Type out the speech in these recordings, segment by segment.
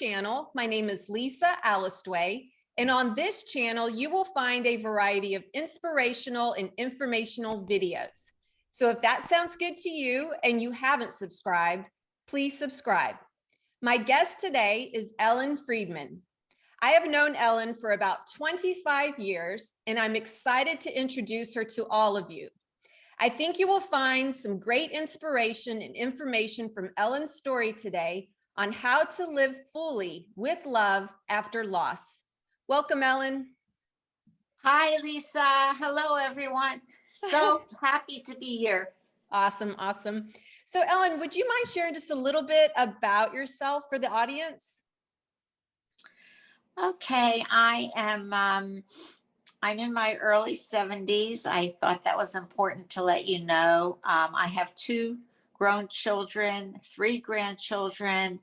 channel. My name is Lisa Alastuey, and on this channel, you will find a variety of inspirational and informational videos. So if that sounds good to you and you haven't subscribed, please subscribe. My guest today is Ellen Friedman. I have known Ellen for about 25 years, and I'm excited to introduce her to all of you. I think you will find some great inspiration and information from Ellen's story today on how to live fully with love after loss. Welcome, Ellen. Hi, Lisa. Hello, everyone. So happy to be here. Awesome, awesome. So Ellen, would you mind sharing just a little bit about yourself for the audience? Okay, I'm in my early 70s. I thought that was important to let you know. I have 2 grown children, 3 grandchildren,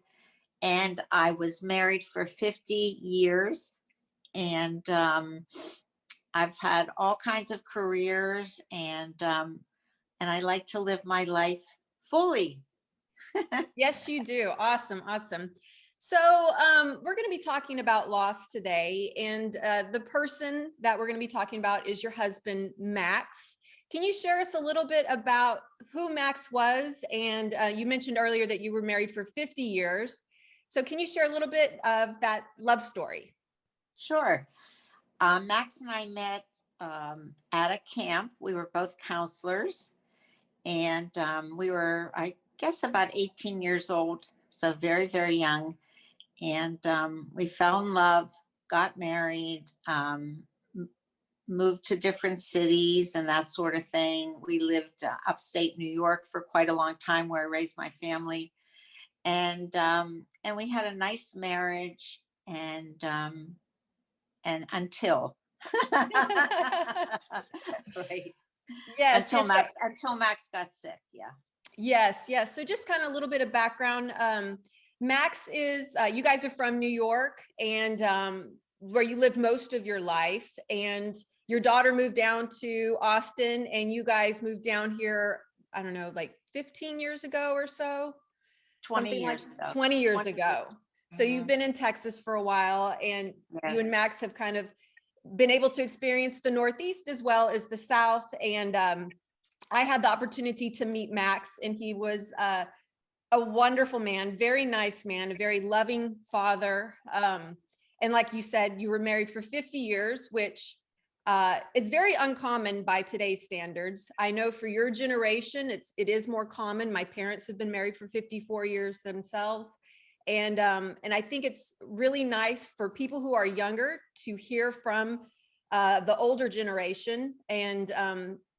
and I was married for 50 years. And I've had all kinds of careers, and I like to live my life fully. Yes, you do. Awesome, awesome. So we're going to be talking about loss today, and the person that we're going to be talking about is your husband, Max. Can you share us a little bit about who Max was? And you mentioned earlier that you were married for 50 years. So can you share a little bit of that love story? Sure. Max and I met at a camp. We were both counselors, and we were, I guess, about 18 years old, so very, very young. And we fell in love, got married, moved to different cities and that sort of thing. We lived upstate New York for quite a long time, where I raised my family. And we had a nice marriage, and until right. Yes, Until yes, Max got sick. Yeah. yes, yes. So just kind of a little bit of background. Max is, you guys are from New York, and where you lived most of your life, and your daughter moved down to Austin, and you guys moved down here, I don't know, like 15 years ago or so? 20 Something years like ago. 20 years 20 ago. So you've Mhm. been in Texas for a while, and you and Yes. Max have kind of been able to experience the Northeast as well as the South. And I had the opportunity to meet Max, and he was a wonderful man, very nice man, a very loving father. And like you said, you were married for 50 years, which is very uncommon by today's standards. I know for your generation, it is more common. My parents have been married for 54 years themselves. And I think it's really nice for people who are younger to hear from the older generation. And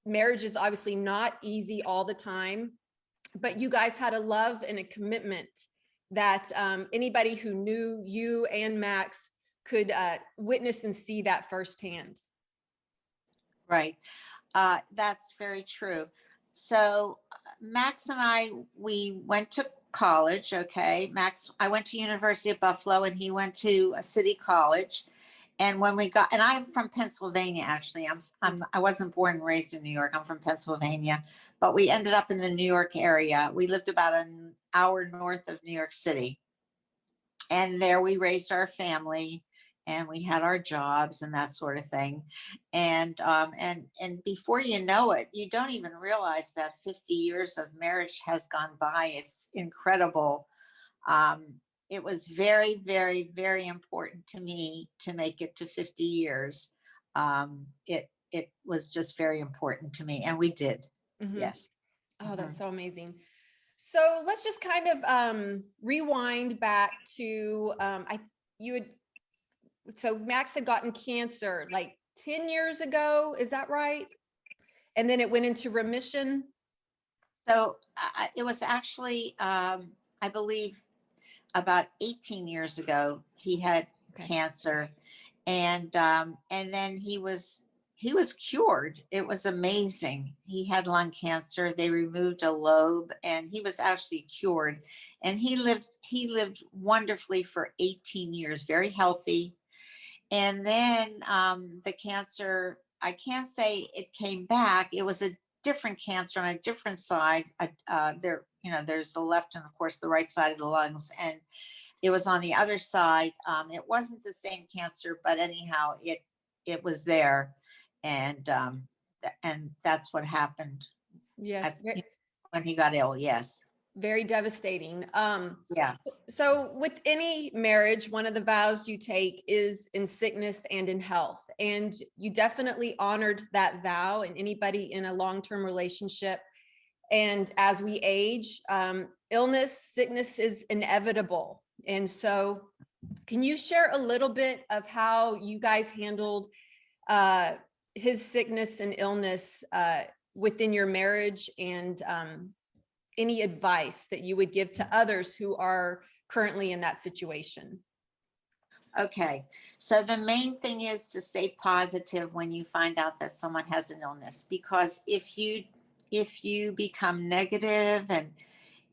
marriage is obviously not easy all the time, but you guys had a love and a commitment that anybody who knew you and Max could witness and see that firsthand. Right. That's very true. So Max and I, we went to college. Okay. Max, I went to University of Buffalo, and he went to a city college. And when we got, and I'm from Pennsylvania, actually. I wasn't born and raised in New York. I'm from Pennsylvania, but we ended up in the New York area. We lived about an hour north of New York City, and there we raised our family, and we had our jobs and that sort of thing. And before you know it, you don't even realize that 50 years of marriage has gone by. It's incredible. It was very, very, very important to me to make it to 50 years. It was just very important to me, and we did. Mm-hmm. Yes. Oh, that's Mhm. so amazing. So let's just kind of rewind back to so Max had gotten cancer like 10 years ago, is that right? And then it went into remission. So it was actually, I believe, about 18 years ago. He had cancer, and then he was cured. It was amazing. He had lung cancer. They removed a lobe, and he was actually cured. And he lived wonderfully for 18 years, very healthy. And then the cancer, I can't say it came back. It was a different cancer on a different side. There's the left and, of course, the right side of the lungs. And it was on the other side. It wasn't the same cancer, but anyhow, it was there, and and that's what happened Yes, when he got ill. Yes. very devastating. Yeah. So with any marriage, one of the vows you take is in sickness and in health. And you definitely honored that vow. And anybody in a long-term relationship, and as we age, illness, sickness is inevitable. And so can you share a little bit of how you guys handled uh, his sickness and illness within your marriage, and any advice that you would give to others who are currently in that situation? Okay. So the main thing is to stay positive when you find out that someone has an illness, because if you become negative, and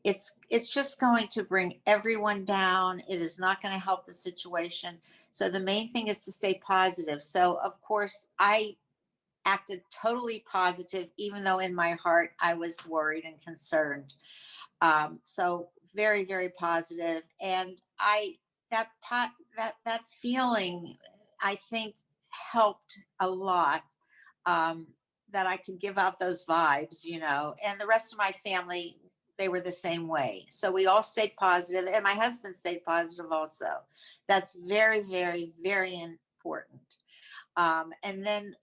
it's just going to bring everyone down. It is not going to help the situation. So the main thing is to stay positive. So of course I acted totally positive, even though in my heart I was worried and concerned. So very, very positive. And that feeling, I think, helped a lot. That I could give out those vibes, and the rest of my family, they were the same way. So we all stayed positive, and my husband stayed positive also. That's very, very, very important. And then,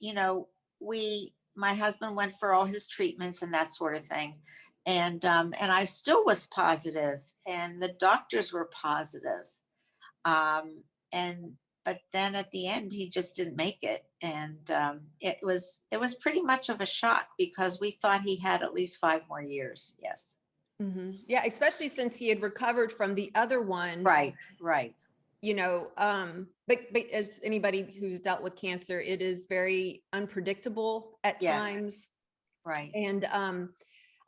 my husband went for all his treatments and that sort of thing. And I still was positive, and the doctors were positive. And but then at the end, he just didn't make it. And it was pretty much of a shock, because we thought he had at least 5 more years. Yes. Yeah, especially since he had recovered from the other one. Right. Right. But as anybody who's dealt with cancer, it is very unpredictable at Yes. times. Right. And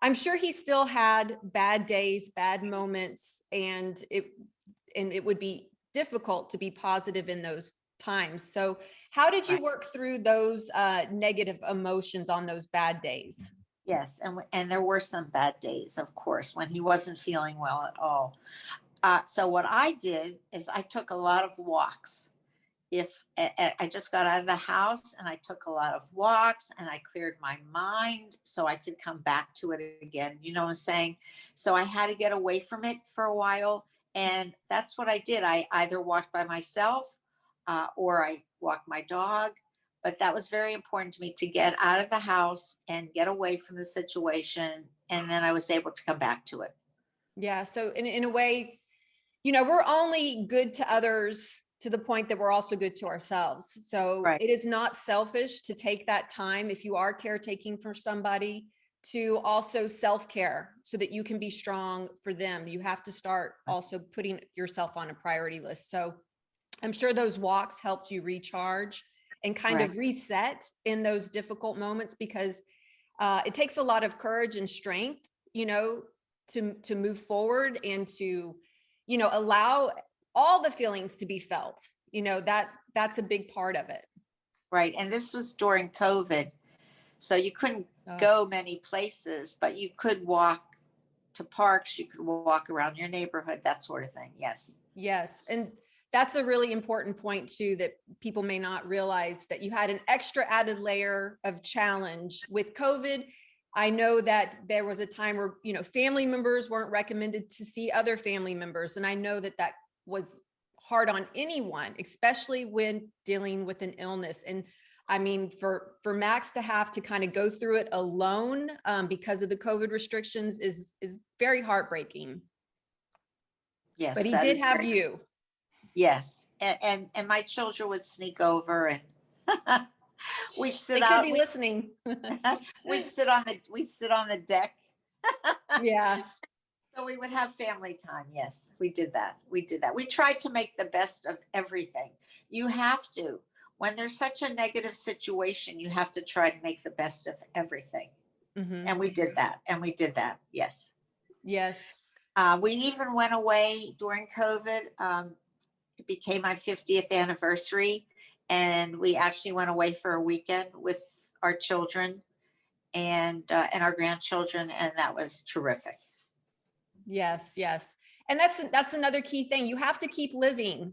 I'm sure he still had bad days, bad moments, and it would be difficult to be positive in those times. So how did you Right. work through those negative emotions on those bad days? Yes. And there were some bad days, of course, when he wasn't feeling well at all. So what I did is I took a lot of walks. If I just got out of the house and I took a lot of walks, and I cleared my mind so I could come back to it again. You know what I'm saying? So I had to get away from it for a while. And that's what I did. I either walked by myself, or I walked my dog. But that was very important to me, to get out of the house and get away from the situation. And then I was able to come back to it. Yeah. So in a way, we're only good to others to the point that we're also good to ourselves. So Right. it is not selfish to take that time, if you are caretaking for somebody, to also self-care so that you can be strong for them. You have to start also putting yourself on a priority list. So I'm sure those walks helped you recharge and kind Right. of reset in those difficult moments, because it takes a lot of courage and strength, to move forward and to, allow all the feelings to be felt. That's a big part of it. Right. And this was during COVID. So you couldn't Oh, go many places, but you could walk to parks, you could walk around your neighborhood, that sort of thing. Yes. yes. And that's a really important point too, that people may not realize, that you had an extra added layer of challenge with COVID. I know that there was a time where, family members weren't recommended to see other family members. And I know that that was hard on anyone, especially when dealing with an illness. And I mean, for Max to have to kind of go through it alone, because of the COVID restrictions, is very heartbreaking. Yes. But he That did is have very, you. yes. And my children would sneak over, and we'd sit They could out, be listening. we'd sit on the deck. Yeah. So we would have family time. Yes, we did that. We did that. We tried to make the best of everything. You have to. When there's such a negative situation, you have to try to make the best of everything. Mhm. And we did that. And we did that. Yes. Yes. We even went away during COVID. It became my 50th anniversary. And we actually went away for a weekend with our children and our grandchildren. And that was terrific. Yes. Yes. And that's another key thing. You have to keep living.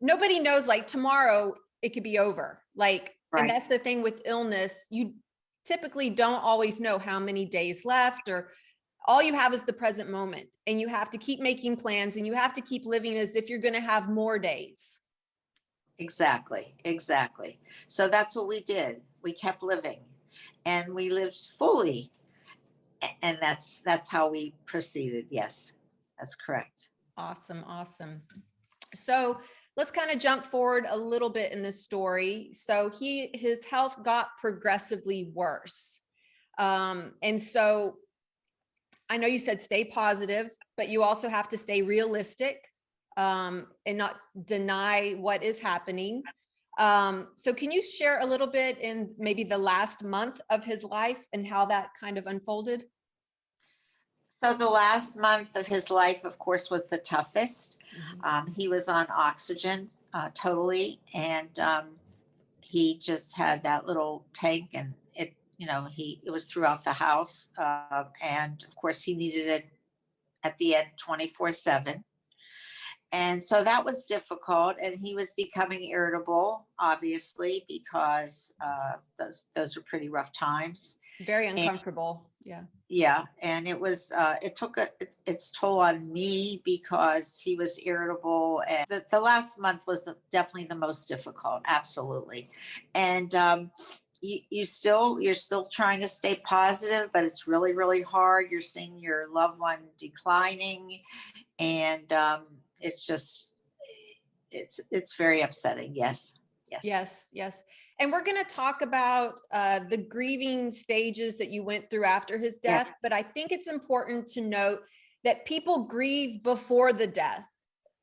Nobody knows, like tomorrow it could be over. Like, and Right. that's the thing with illness. You typically don't always know how many days left, or all you have is the present moment, and you have to keep making plans, and you have to keep living as if you're going to have more days. Exactly, exactly. So that's what we did. We kept living, and we lived fully, and that's how we proceeded. Yes, that's correct. Awesome. Awesome. So let's kind of jump forward a little bit in this story. So his health got progressively worse. And so I know you said stay positive, but you also have to stay realistic, and not deny what is happening. So can you share a little bit in maybe the last month of his life and how that kind of unfolded? So the last month of his life, of course, was the toughest. Mhm. He was on oxygen totally, and he just had that little tank, and it was throughout the house, and of course he needed it at the end 24/7. And so that was difficult, and he was becoming irritable, obviously, because those were pretty rough times. Very uncomfortable. Yeah. Yeah, and it took its toll on me because he was irritable, and the last month was definitely the most difficult, absolutely. And you're still trying to stay positive, but it's really, really hard. You're seeing your loved one declining, and it's just it's very upsetting. Yes, yes, Yes, yes. And we're going to talk about the grieving stages that you went through after his yeah, death. But I think it's important to note that people grieve before the death,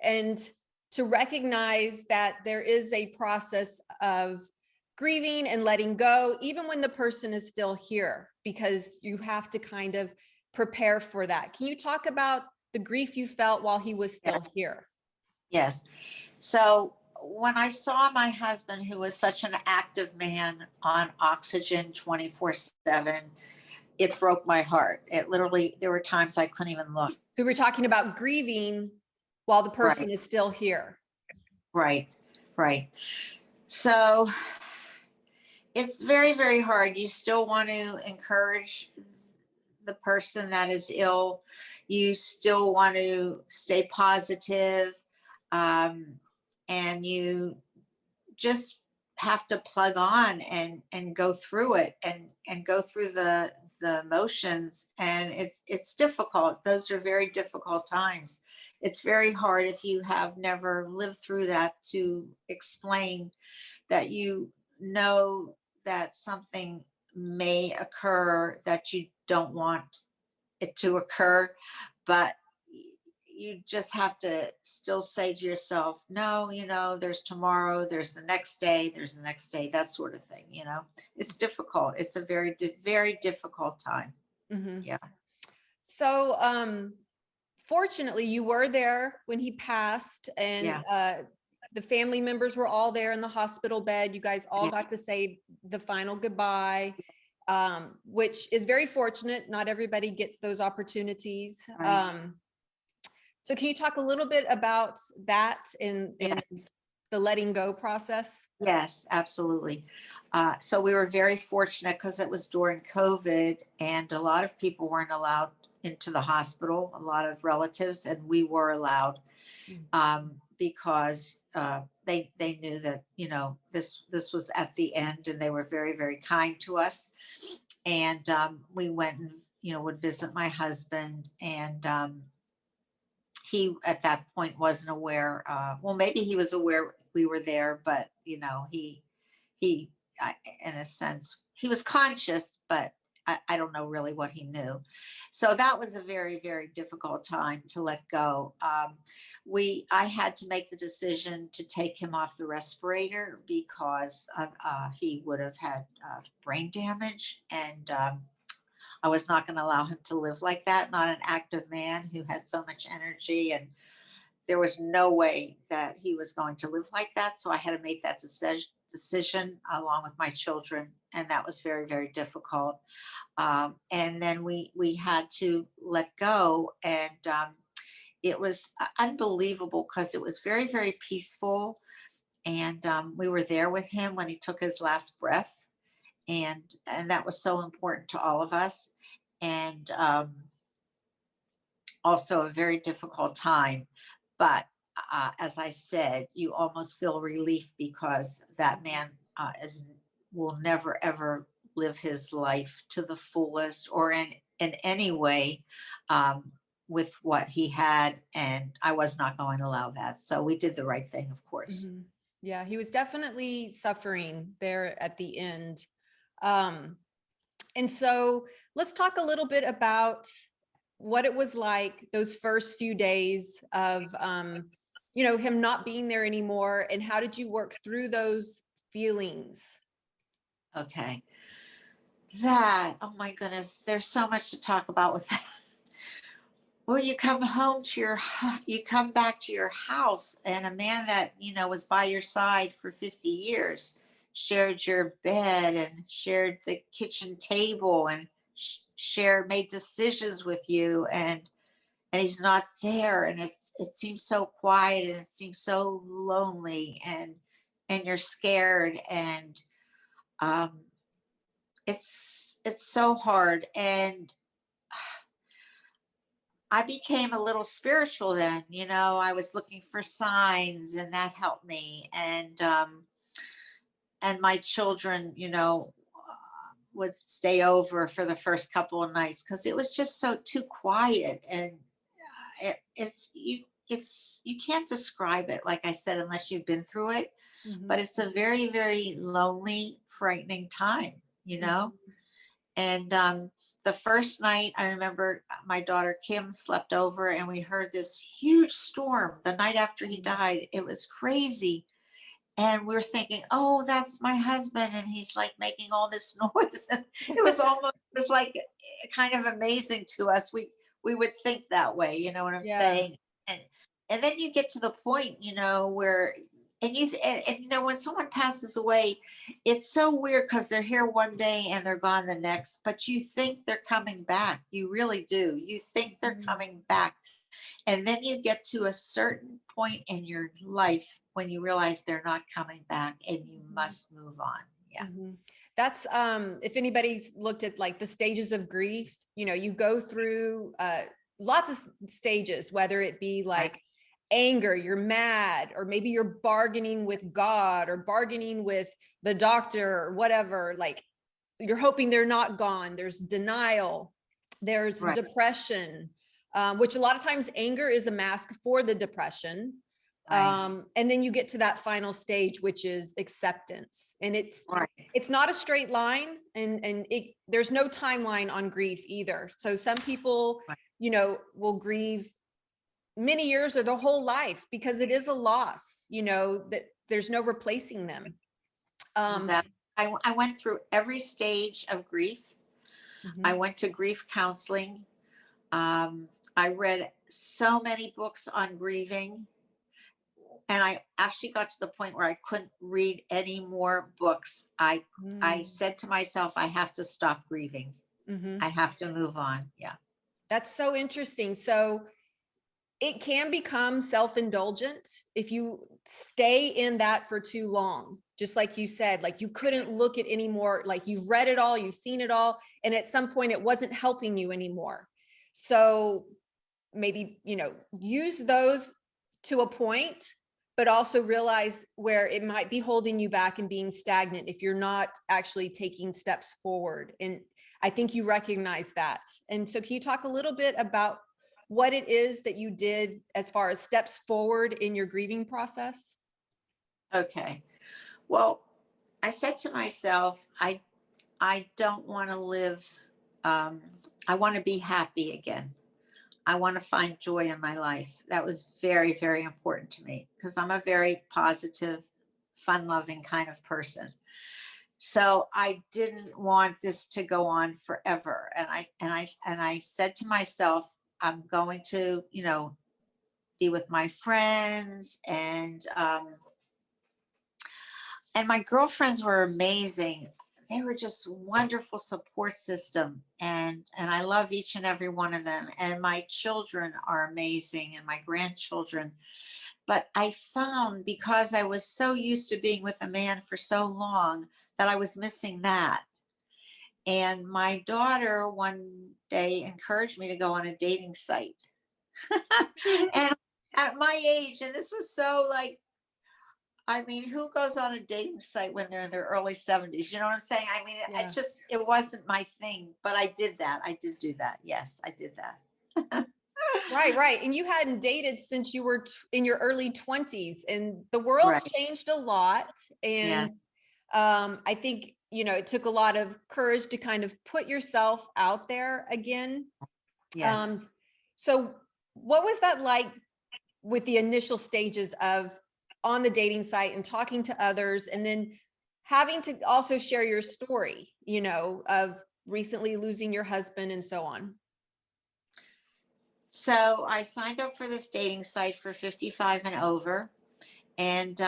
and to recognize that there is a process of grieving and letting go, even when the person is still here, because you have to kind of prepare for that. Can you talk about the grief you felt while he was yeah, still here? yes. So when I saw my husband, who was such an active man, on oxygen 24/7, it broke my heart. It literally, there were times I couldn't even look. So we're talking about grieving while the Right, person is still here. right, right. So it's very, very hard. You still want to encourage the person that is ill. You still want to stay positive, um, and you just have to plug on and go through it, and go through the motions, and it's difficult. Those are very difficult times. It's very hard if you have never lived through that, to explain that you know that something may occur that you don't want it to occur, but you just have to still say to yourself, no, there's tomorrow, there's the next day, there's the next day, that sort of thing. It's difficult. It's a very, very difficult time. Mhm. Yeah. So, fortunately, you were there when he passed, and Yeah. the family members were all there in the hospital bed. You guys all Yeah. got to say the final goodbye, which is very fortunate. Not everybody gets those opportunities. Right. So can you talk a little bit about that in Yes. the letting go process? Yes, absolutely. So we were very fortunate because it was during COVID, and a lot of people weren't allowed into the hospital, a lot of relatives, and we were allowed, Mm. because they knew that this was at the end, and they were very, very kind to us. And we went and would visit my husband, and he at that point wasn't aware. Well, maybe he was aware we were there, but he in a sense he was conscious, but I don't know really what he knew. So that was a very, very difficult time to let go. I had to make the decision to take him off the respirator because he would have had brain damage, and I was not going to allow him to live like that. Not an active man who had so much energy, and there was no way that he was going to live like that. So I had to make that decision along with my children, and that was very, very difficult. And then we had to let go, and it was unbelievable because it was very, very peaceful. And we were there with him when he took his last breath. And that was so important to all of us. And also a very difficult time. But as I said, you almost feel relief because that man will never ever live his life to the fullest or in any way with what he had, and I was not going to allow that. So we did the right thing, of course. Mhm. Yeah, he was definitely suffering there at the end. Um, and so let's talk a little bit about what it was like those first few days of, him not being there anymore. And how did you work through those feelings? Okay. That, oh my goodness, there's so much to talk about with that. Well, you come home to you come back to your house, and a man that, was by your side for 50 years shared your bed and shared the kitchen table and made decisions with you. And he's not there. And it seems so quiet and it seems so lonely, and you're scared. And um, it's so hard. And I became a little spiritual then. I was looking for signs, and that helped me. And my children, would stay over for the first couple of nights because it was just so too quiet. And you can't describe it, like I said, unless you've been through it. Mhm. But it's a very, very lonely, frightening time, And the first night, I remember my daughter Kim slept over, and we heard this huge storm the night after he died. It was crazy. And we're thinking, oh, that's my husband. And he's like making all this noise. And it was like kind of amazing to us. We would think that way, you know what I'm Yeah. saying? And and then you get to the point, where when someone passes away, it's so weird because they're here one day and they're gone the next, but you think they're coming back. You really do. You think they're Mhm. coming back. And then you get to a certain point in your life when you realize they're not coming back and you must move on. Yeah. Mhm. That's if anybody's looked at like the stages of grief, you go through lots of stages, whether it be Right. like anger, you're mad, or maybe you're bargaining with God or bargaining with the doctor or whatever. Like you're hoping they're not gone. There's denial, there's Right. depression, which a lot of times anger is a mask for the depression. Right. And then you get to that final stage, which is acceptance. And Right. it's not a straight line, and there's no timeline on grief either. So some people, Right. will grieve many years or their whole life because it is a loss, that there's no replacing them. Exactly. I went through every stage of grief. I Mhm. went to grief counseling. I read so many books on grieving. And I actually got to the point where I couldn't read any more books. I Mm. said to myself, I have to stop grieving. Mhm. I have to move on. Yeah. That's so interesting. So it can become self-indulgent if you stay in that for too long. Just like you said, like you couldn't look at any more, like you've read it all, you've seen it all, and at some point it wasn't helping you anymore. So maybe, use those to a point, but also realize where it might be holding you back and being stagnant if you're not actually taking steps forward. And I think you recognize that. And so can you talk a little bit about what it is that you did as far as steps forward in your grieving process? Okay. Well, I said to myself, I don't want to live. Um, I want to be happy again. I want to find joy in my life. That was very, very important to me because I'm a very positive, fun loving kind of person. So I didn't want this to go on forever. And I said to myself, I'm going to, be with my friends, and my girlfriends were amazing. they were just wonderful support system, and I love each and every one of them. And my children are amazing, and my grandchildren. But I found, because I was so used to being with a man for so long, that I was missing that. And my daughter one day encouraged me to go on a dating site. And at my age, and this was so like, I mean, who goes on a dating site when they're in their early 70s? You know what I'm saying? I mean, Yeah. it's just, it wasn't my thing, but I did that. I did do that. Yes, I did that. Right, right. And you hadn't dated since you were in your early 20s, and the world's Right. changed a lot. Yes. And I think, it took a lot of courage to kind of put yourself out there again. Yes. So what was that like with the initial stages of on the dating site and talking to others, and then having to also share your story, of recently losing your husband and so on? So I signed up for this dating site for 55 and over. And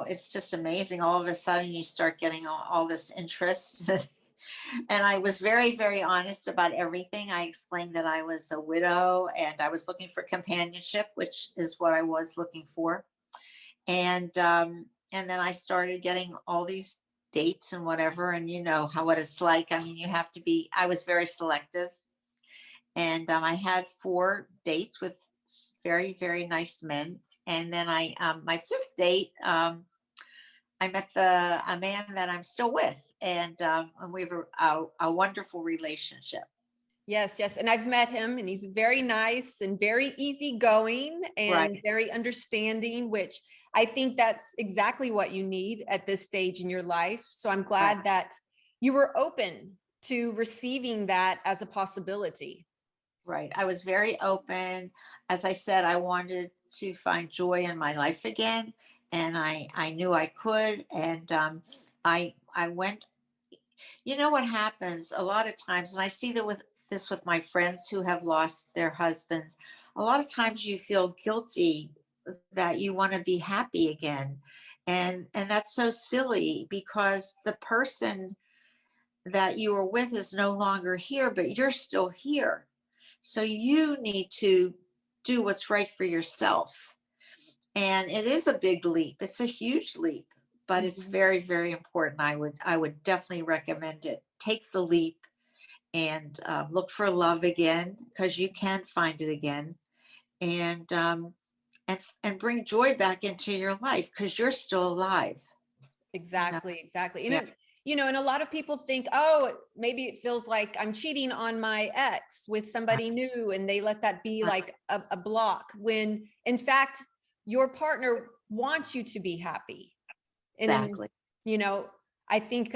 it's just amazing. All of a sudden you start getting all this interest. And I was very, very honest about everything. I explained that I was a widow and I was looking for companionship, which is what I was looking for. And then I started getting all these dates and whatever. And you know what it's like. I mean, I was very selective. And I had 4 dates with very, very nice men. And then my fifth date, I met a man that I'm still with, and we have a wonderful relationship. Yes, yes. And I've met him, and he's very nice and very easygoing and Right, very understanding, which I think that's exactly what you need at this stage in your life. So I'm right, glad that you were open to receiving that as a possibility. right. I was very open. As I said, I wanted to find joy in my life again, and I knew I could. And I went. You know what happens a lot of times, and I see that with this with my friends who have lost their husbands. A lot of times you feel guilty that you want to be happy again, and that's so silly, because the person that you were with is no longer here, but you're still here. So you need to do what's right for yourself. And it is a big leap. It's a huge leap, but it's Mhm. very, very important. I would definitely recommend it. Take the leap and look for love again, because you can find it again, and and bring joy back into your life, because you're still alive. You know? Exactly, exactly. Yeah. And a lot of people think, oh, maybe it feels like I'm cheating on my ex with somebody new, and they let that be like a block, when in fact, your partner wants you to be happy. And then, Exactly. you know, I think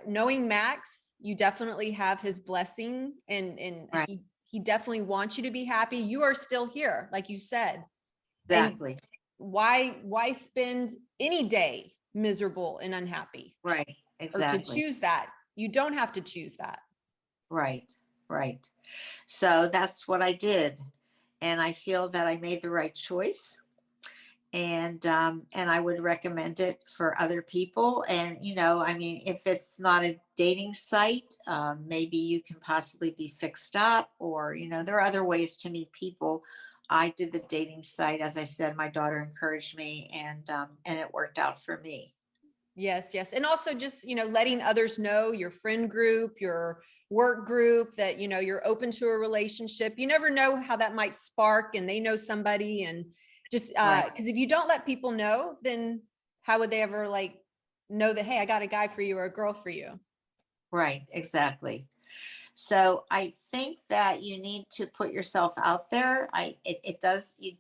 knowing Max, you definitely have his blessing, and Right. he definitely wants you to be happy. You are still here, like you said. And Exactly. why spend any day miserable and unhappy, Right. or to Exactly. choose that? You don't have to choose that. Right. Right. So that's what I did, and I feel that I made the right choice. And I would recommend it for other people. And I mean, if it's not a dating site, maybe you can possibly be fixed up, or there are other ways to meet people. I did the dating site. As I said, my daughter encouraged me, and it worked out for me. Yes, yes. And also just, letting others know, your friend group, your work group, that, you're open to a relationship. You never know how that might spark, and they know somebody. And just Right. because if you don't let people know, then how would they ever like know that, hey, I got a guy for you or a girl for you? Right, exactly. So I think that you need to put yourself out there. It does, you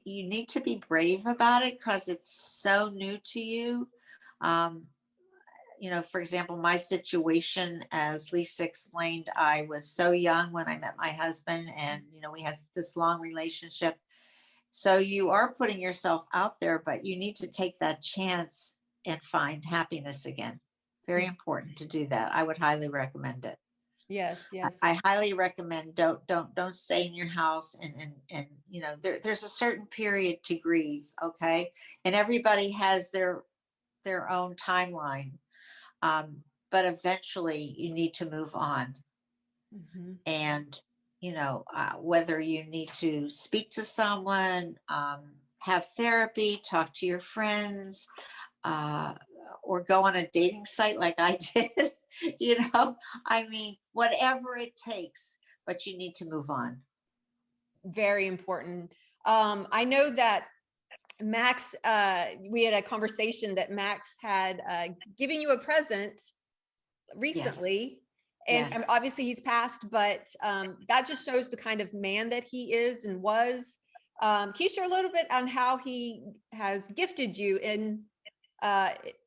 need to be brave about it, because it's so new to you. Um, for example, my situation, as Lisa explained, I was so young when I met my husband, and we had this long relationship. So you are putting yourself out there, but you need to take that chance and find happiness again. Very important to do that. I would highly recommend it. Yes, I yes. I highly recommend, don't stay in your house, and there's a certain period to grieve, okay? And everybody has their own timeline. But eventually you need to move on. Mhm. And, whether you need to speak to someone, have therapy, talk to your friends, uh, or go on a dating site like I did, I mean, whatever it takes, but you need to move on. Very important. I know that Max, we had a conversation that Max had given you a present Yes. recently. And Yes. obviously he's passed, but that just shows the kind of man that he is and was. Can you share a little bit on how he has gifted you in,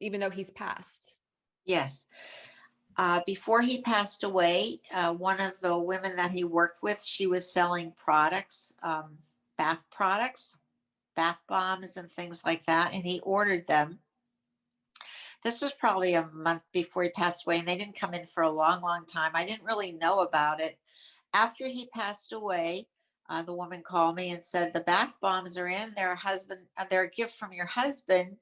even though he's passed? Yes. Before he passed away, one of the women that he worked with, she was selling products, bath products, bath bombs and things like that. And he ordered them. This was probably a month before he passed away, and they didn't come in for a long, long time. I didn't really know about it. After he passed away, the woman called me and said, "The bath bombs are in. They're a gift from your husband."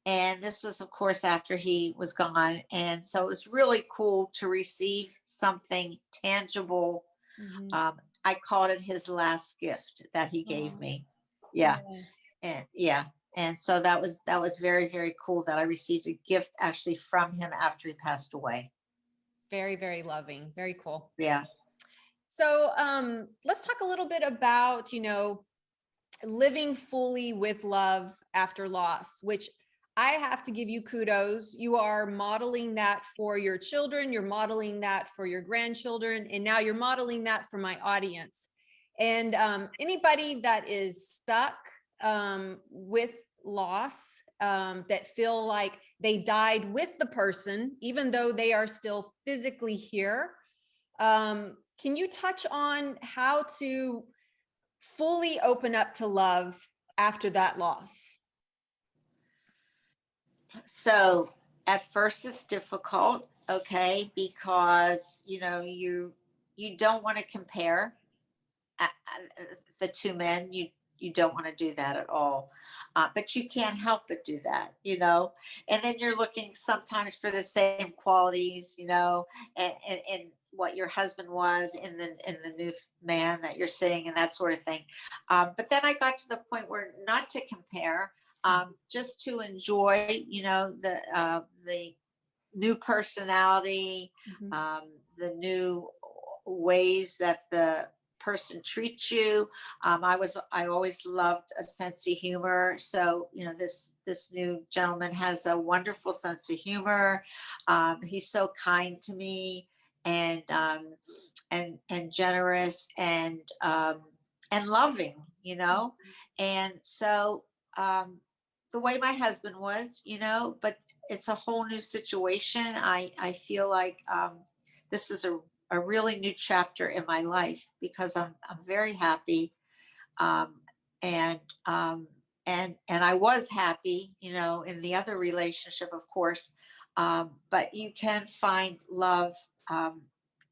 And this was, of course, after he was gone. And so it was really cool to receive something tangible. Mhm. I called it his last gift that he gave Oh, me. Yeah. yeah. And yeah. And so that was very, very cool that I received a gift actually from him after he passed away. Very, very loving. Very cool. Yeah. So let's talk a little bit about, living fully with love after loss, which I have to give you kudos. You are modeling that for your children, you're modeling that for your grandchildren, and now you're modeling that for my audience. And anybody that is stuck with loss, that feel like they died with the person, even though they are still physically here. Can you touch on how to fully open up to love after that loss? So at first it's difficult, okay, because you don't want to compare the two men. You don't want to do that at all, but you can't help but do that, and then you're looking sometimes for the same qualities, and what your husband was in the new man that you're seeing and that sort of thing. But then I got to the point where not to compare, just to enjoy, the new personality, Mhm. the new ways that the person treats you. I always loved a sense of humor. So, this new gentleman has a wonderful sense of humor. He's so kind to me, and generous, and loving, and so, the way my husband was, but it's a whole new situation. I feel like, this is a really new chapter in my life because I'm very happy, um, and I was happy, in the other relationship, of course, but you can find love,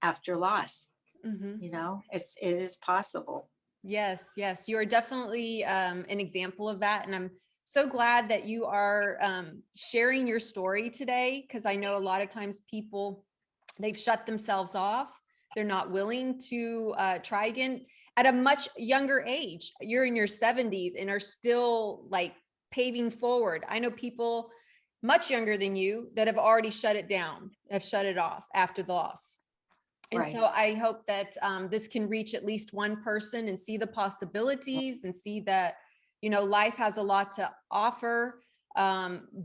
after loss. Mhm. It is possible. Yes, yes, you are definitely an example of that. And I'm so glad that you are sharing your story today, because I know a lot of times people, they've shut themselves off. They're not willing to try again at a much younger age. You're in your 70s and are still like paving forward. I know people much younger than you that have already shut it down, have shut it off after the loss. And so Right. I hope that this can reach at least one person and see the possibilities and see that, life has a lot to offer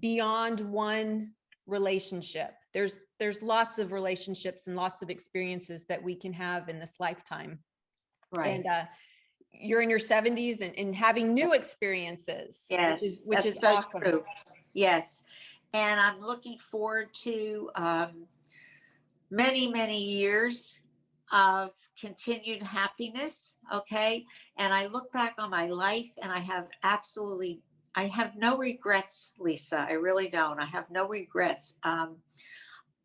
beyond one relationship. There's lots of relationships and lots of experiences that we can have in this lifetime. And Right. you're in your 70s and having new experiences, which is Yes, which is that's so awesome. true. Yes. And I'm looking forward to, many, many years of continued happiness. Okay. And I look back on my life and I have no regrets, Lisa. I really don't. I have no regrets. I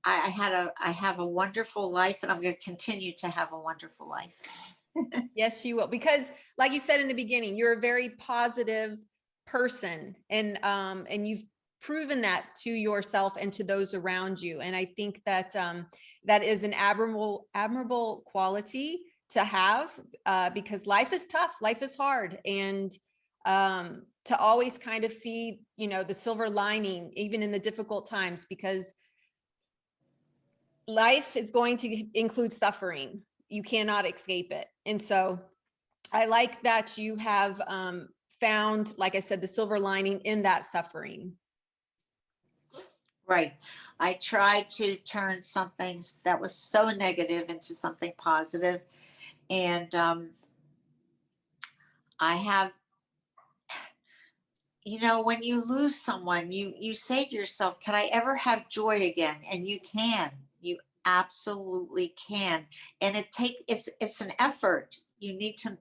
have a wonderful life, and I'm going to continue to have a wonderful life. Yes, you will. Because like you said in the beginning, you're a very positive person, and you've proven that to yourself and to those around you. And I think that that is an admirable quality to have, because life is tough, life is hard. And to always kind of see, you know, the silver lining, even in the difficult times, because life is going to include suffering. You cannot escape it. And so I like that you have found, like I said, the silver lining in that suffering. Right. I tried to turn something that was so negative into something positive. And I have, you know, when you lose someone, you say to yourself, can I ever have joy again? And you can. You absolutely can. And it's an effort. You need to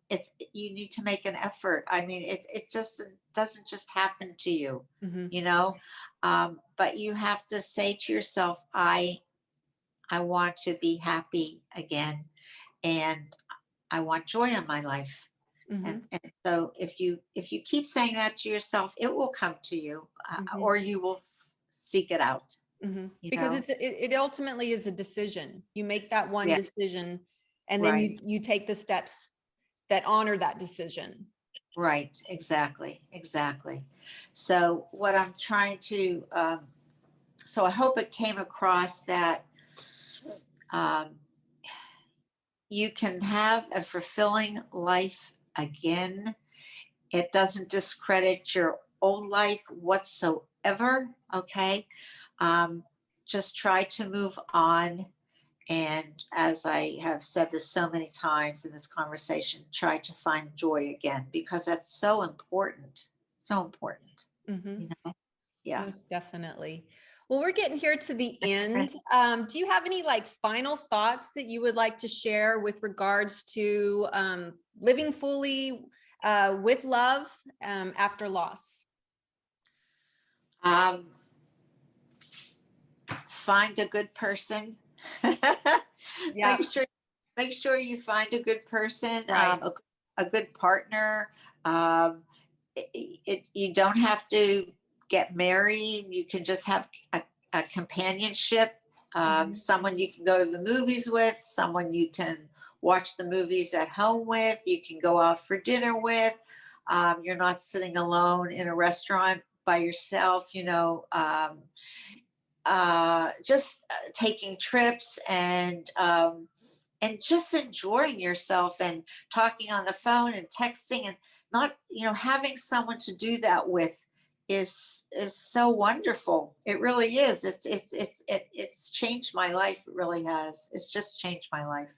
make an effort. I mean, it just doesn't just happen to you, Mhm. you know. But you have to say to yourself, I want to be happy again, and I want joy in my life. Mhm. And so if you keep saying that to yourself, it will come to you, Mhm. or you will seek it out, Mhm. you Because know. it ultimately is a decision. You make that one Yeah, decision, and then right, you take the steps that honor that decision. right, exactly, exactly. So what I'm trying to so I hope it came across that um, you can have a fulfilling life again. It doesn't discredit your old life whatsoever. Okay. Um, just try to move on. And as I have said this so many times in this conversation, try to find joy again, because that's so important. So important. Mhm. You know? Yeah. Most definitely. Well, we're getting here to the end. Do you have any like final thoughts that you would like to share with regards to living fully with love after loss? Um, find a good person. Yeah, make sure make sure you find a good person, right. a good partner. You don't have to get married. You can just have a companionship, Mhm. someone you can go to the movies with, someone you can watch the movies at home with, you can go out for dinner with. You're not sitting alone in a restaurant by yourself, you know. Just taking trips and just enjoying yourself and talking on the phone and texting, and not, you know, having someone to do that with is so wonderful. It really is. It's changed my life. It really has. It's just changed my life.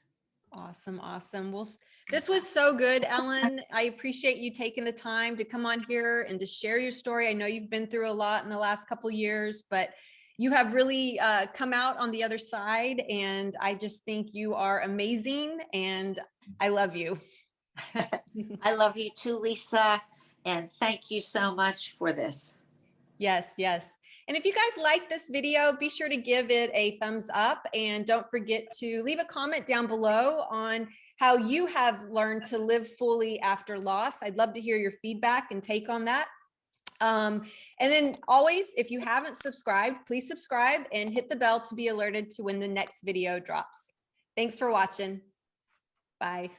Awesome, awesome. Well, this was so good, Ellen. I appreciate you taking the time to come on here and to share your story. I know you've been through a lot in the last couple years, but you have really come out on the other side, and I just think you are amazing, and I love you. I love you too, Lisa, and thank you so much for this. Yes, yes. And if you guys like this video, be sure to give it a thumbs up, and don't forget to leave a comment down below on how you have learned to live fully after loss. I'd love to hear your feedback and take on that. And then always, if you haven't subscribed, please subscribe and hit the bell to be alerted to when the next video drops. Thanks for watching. Bye.